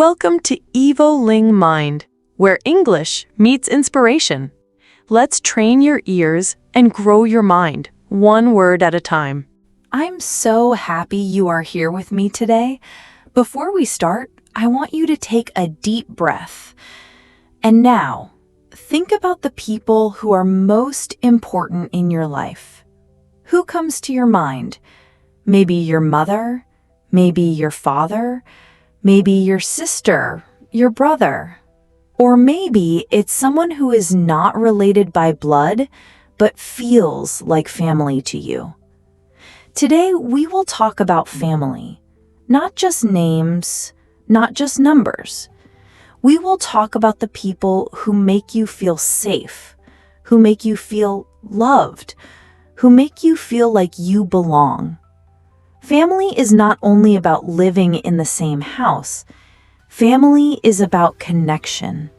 Welcome to EvoLing Mind, where English meets inspiration. Let's train your ears and grow your mind, one word at a time. I'm so happy you are here with me today. Before we start, I want you to take a deep breath. And now, think about the people who are most important in your life. Who comes to your mind? Maybe your mother, maybe your father, maybe your sister, your brother. Or maybe it's someone who is not related by blood, but feels like family to you. Today, we will talk about family, not just names, not just numbers. We will talk about the people who make you feel safe, who make you feel loved, who make you feel like you belong. Family is not only about living in the same house. Family is about connection.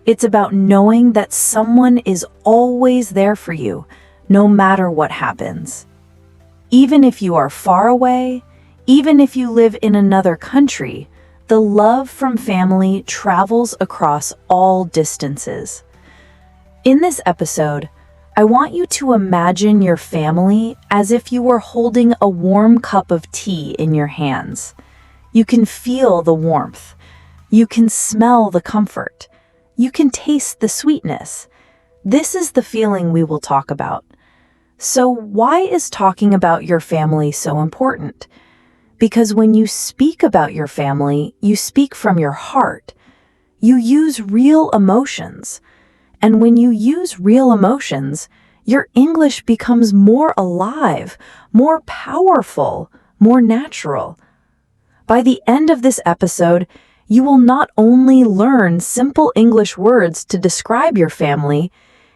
It's about knowing that someone is always there for you, no matter what happens. Even if you are far away, even if you live in another country, the love from family travels across all distances. In this episode, I want you to imagine your family as if you were holding a warm cup of tea in your hands. You can feel the warmth. You can smell the comfort. You can taste the sweetness. This is the feeling we will talk about. So why is talking about your family so important? Because when you speak about your family, you speak from your heart. You use real emotions. And when you use real emotions, your English becomes more alive, more powerful, more natural. By the end of this episode, you will not only learn simple English words to describe your family,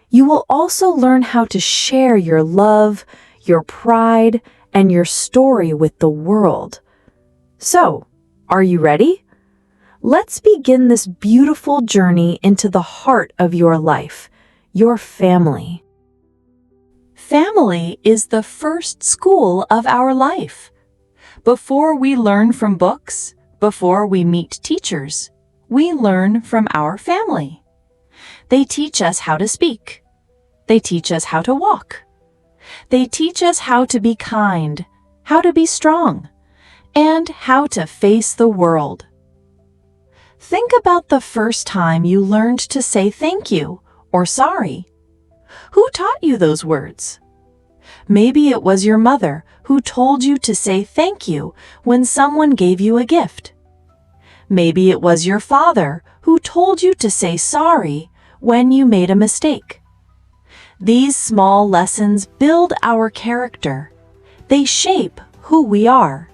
you will also learn how to share your love, your pride, and your story with the world. So, are you ready? Let's begin this beautiful journey into the heart of your life, your family. Family is the first school of our life. Before we learn from books, before we meet teachers, we learn from our family. They teach us how to speak. They teach us how to walk. They teach us how to be kind, how to be strong, and how to face the world. Think about the first time you learned to say thank you or sorry. Who taught you those words? Maybe it was your mother who told you to say thank you when someone gave you a gift. Maybe it was your father who told you to say sorry when you made a mistake. These small lessons build our character. They shape who we are.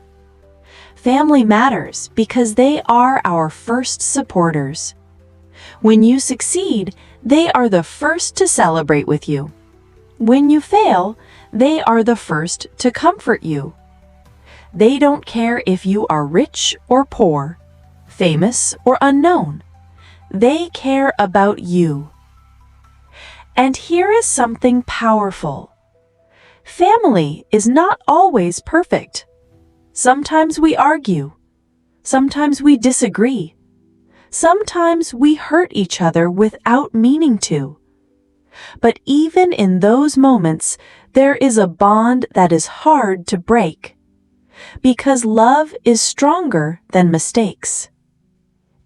Family matters because they are our first supporters. When you succeed, they are the first to celebrate with you. When you fail, they are the first to comfort you. They don't care if you are rich or poor, famous or unknown. They care about you. And here is something powerful. Family is not always perfect. Sometimes we argue. Sometimes we disagree. Sometimes we hurt each other without meaning to. But even in those moments, there is a bond that is hard to break. Because love is stronger than mistakes.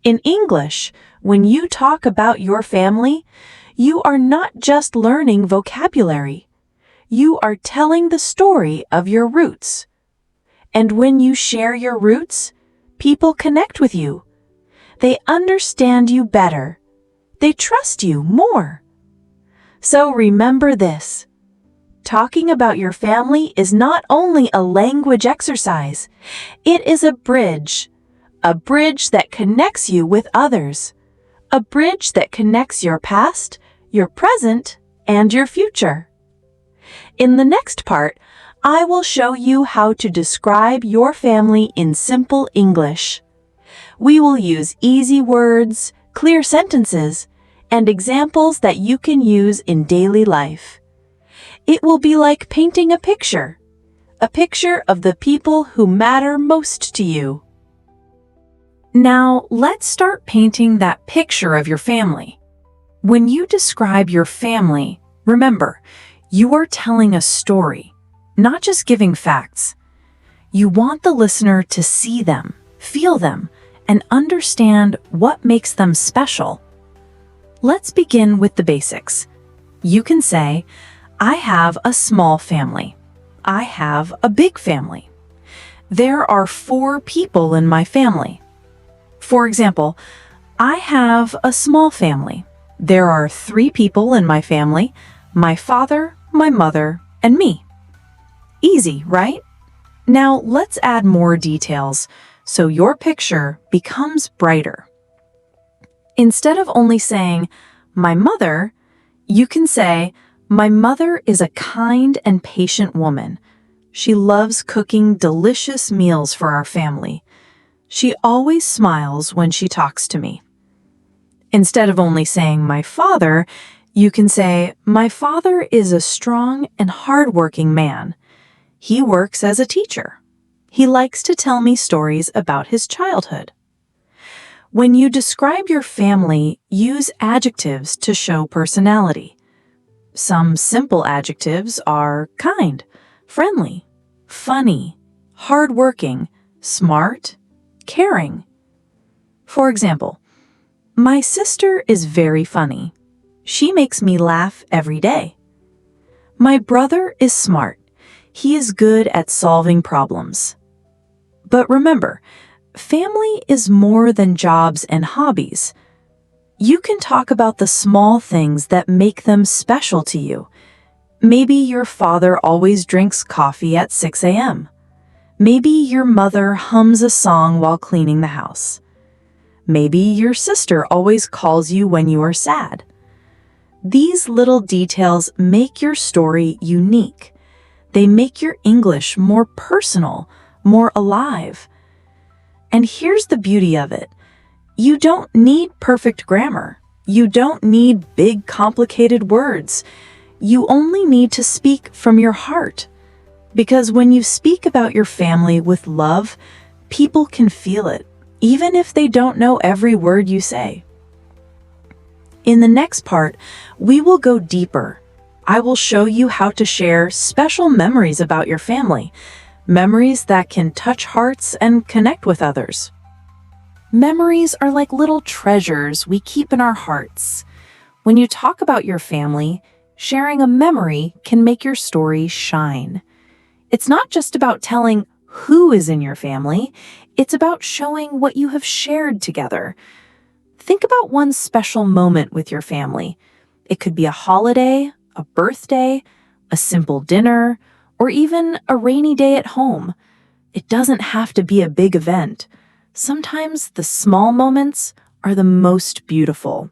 In English, when you talk about your family, you are not just learning vocabulary. You are telling the story of your roots. And when you share your roots, people connect with you. They understand you better. They trust you more. So remember this. Talking about your family is not only a language exercise, it is a bridge that connects you with others, a bridge that connects your past, your present, and your future. In the next part, I will show you how to describe your family in simple English. We will use easy words, clear sentences, and examples that you can use in daily life. It will be like painting a picture of the people who matter most to you. Now, let's start painting that picture of your family. When you describe your family, remember, you are telling a story, not just giving facts. You want the listener to see them, feel them, and understand what makes them special. Let's begin with the basics. You can say, I have a small family. I have a big family. There are 4 people in my family. For example, I have a small family. There are 3 people in my family: my father, my mother, and me. Easy, right? Now let's add more details so your picture becomes brighter. Instead of only saying, my mother, you can say, my mother is a kind and patient woman. She loves cooking delicious meals for our family. She always smiles when she talks to me. Instead of only saying my father, you can say, my father is a strong and hardworking man. He works as a teacher. He likes to tell me stories about his childhood. When you describe your family, use adjectives to show personality. Some simple adjectives are kind, friendly, funny, hardworking, smart, caring. For example, my sister is very funny. She makes me laugh every day. My brother is smart. He is good at solving problems. But remember, family is more than jobs and hobbies. You can talk about the small things that make them special to you. Maybe your father always drinks coffee at 6 a.m. Maybe your mother hums a song while cleaning the house. Maybe your sister always calls you when you are sad. These little details make your story unique. They make your English more personal, more alive. And here's the beauty of it. You don't need perfect grammar. You don't need big, complicated words. You only need to speak from your heart. Because when you speak about your family with love, people can feel it, even if they don't know every word you say. In the next part, we will go deeper. I will show you how to share special memories about your family, memories that can touch hearts and connect with others. Memories are like little treasures we keep in our hearts. When you talk about your family, sharing a memory can make your story shine. It's not just about telling who is in your family, it's about showing what you have shared together. Think about one special moment with your family. It could be a holiday, a birthday, a simple dinner, or even a rainy day at home. It doesn't have to be a big event. Sometimes the small moments are the most beautiful.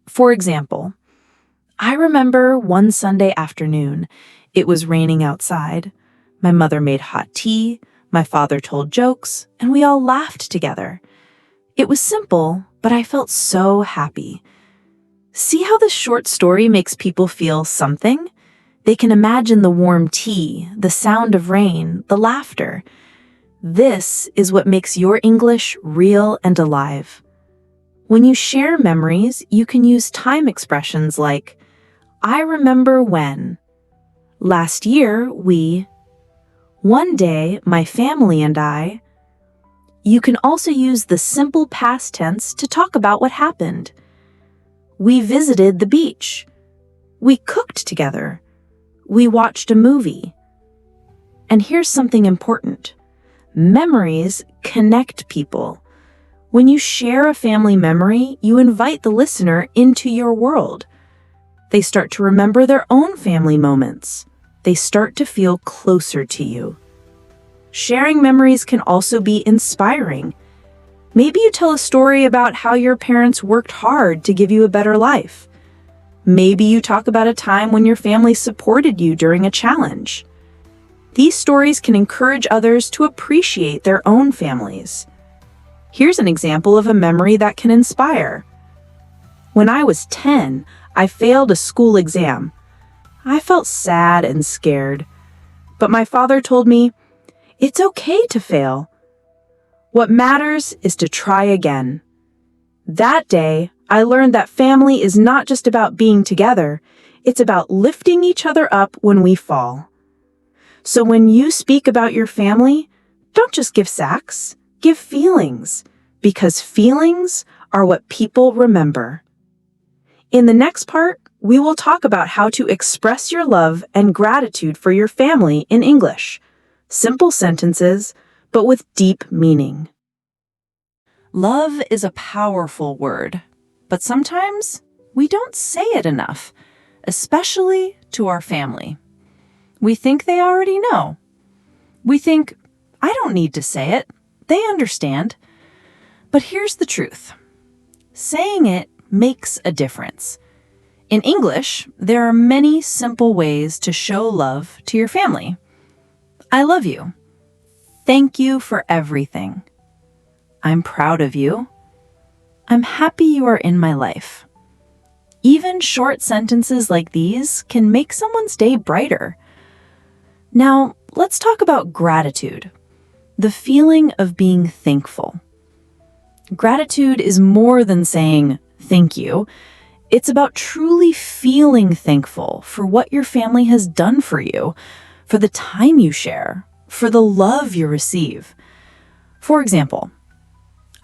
For example, I remember one Sunday afternoon. It was raining outside. My mother made hot tea, my father told jokes, and we all laughed together. It was simple, but I felt so happy. See how this short story makes people feel something? They can imagine the warm tea, the sound of rain, the laughter. This is what makes your English real and alive. When you share memories, you can use time expressions like, I remember when. Last year, we. One day, my family and I. You can also use the simple past tense to talk about what happened. We visited the beach. We cooked together. We watched a movie. And here's something important. Memories connect people. When you share a family memory, you invite the listener into your world. They start to remember their own family moments. They start to feel closer to you. Sharing memories can also be inspiring. Maybe you tell a story about how your parents worked hard to give you a better life. Maybe you talk about a time when your family supported you during a challenge. These stories can encourage others to appreciate their own families. Here's an example of a memory that can inspire. When I was 10, I failed a school exam. I felt sad and scared. But my father told me, it's okay to fail. What matters is to try again. That day, I learned that family is not just about being together, it's about lifting each other up when we fall. So when you speak about your family, don't just give facts, give feelings, because feelings are what people remember. In the next part, we will talk about how to express your love and gratitude for your family in English. Simple sentences, but with deep meaning. Love is a powerful word, but sometimes we don't say it enough, especially to our family. We think they already know. We think, I don't need to say it. They understand. But here's the truth. Saying it makes a difference. In English, there are many simple ways to show love to your family. I love you. Thank you for everything. I'm proud of you. I'm happy you are in my life. Even short sentences like these can make someone's day brighter. Now, let's talk about gratitude, the feeling of being thankful. Gratitude is more than saying thank you. It's about truly feeling thankful for what your family has done for you, for the time you share, for the love you receive. For example,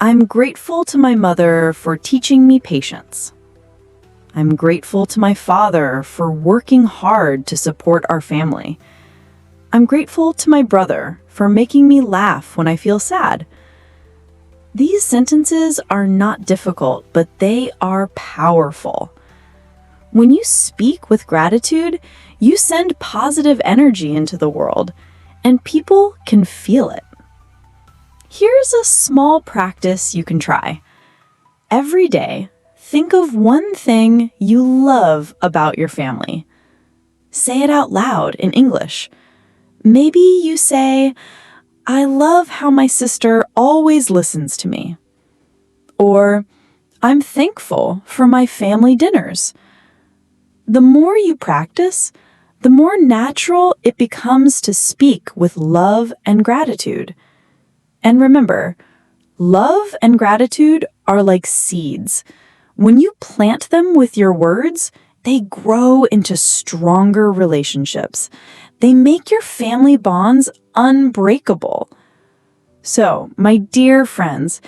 I'm grateful to my mother for teaching me patience. I'm grateful to my father for working hard to support our family. I'm grateful to my brother for making me laugh when I feel sad. These sentences are not difficult, but they are powerful. When you speak with gratitude, you send positive energy into the world, and people can feel it. Here's a small practice you can try. Every day, think of one thing you love about your family. Say it out loud in English. Maybe you say, I love how my sister always listens to me. Or, I'm thankful for my family dinners. The more you practice, the more natural it becomes to speak with love and gratitude. And remember, love and gratitude are like seeds. When you plant them with your words, they grow into stronger relationships. They make your family bonds unbreakable. So, my dear friends,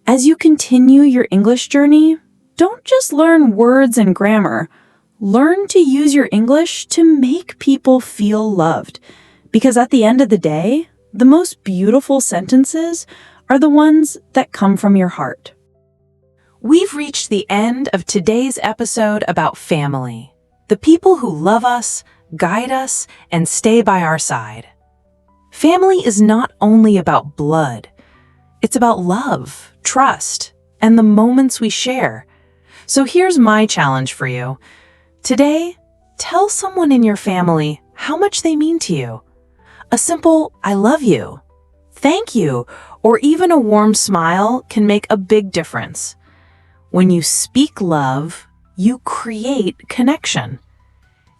as you continue your English journey, don't just learn words and grammar. Learn to use your English to make people feel loved. Because at the end of the day, the most beautiful sentences are the ones that come from your heart. We've reached the end of today's episode about family, the people who love us, guide us, and stay by our side. Family is not only about blood. It's about love, trust, and the moments we share. So here's my challenge for you. Today, tell someone in your family how much they mean to you. A simple, I love you, thank you, or even a warm smile can make a big difference. When you speak love, you create connection.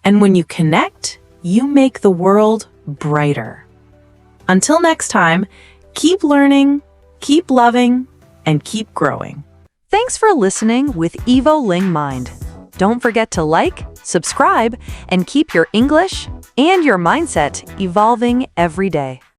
And when you connect, you make the world brighter. Until next time, keep learning, keep loving, and keep growing. Thanks for listening with EvoLing Mind. Don't forget to like, subscribe, and keep your English and your mindset evolving every day.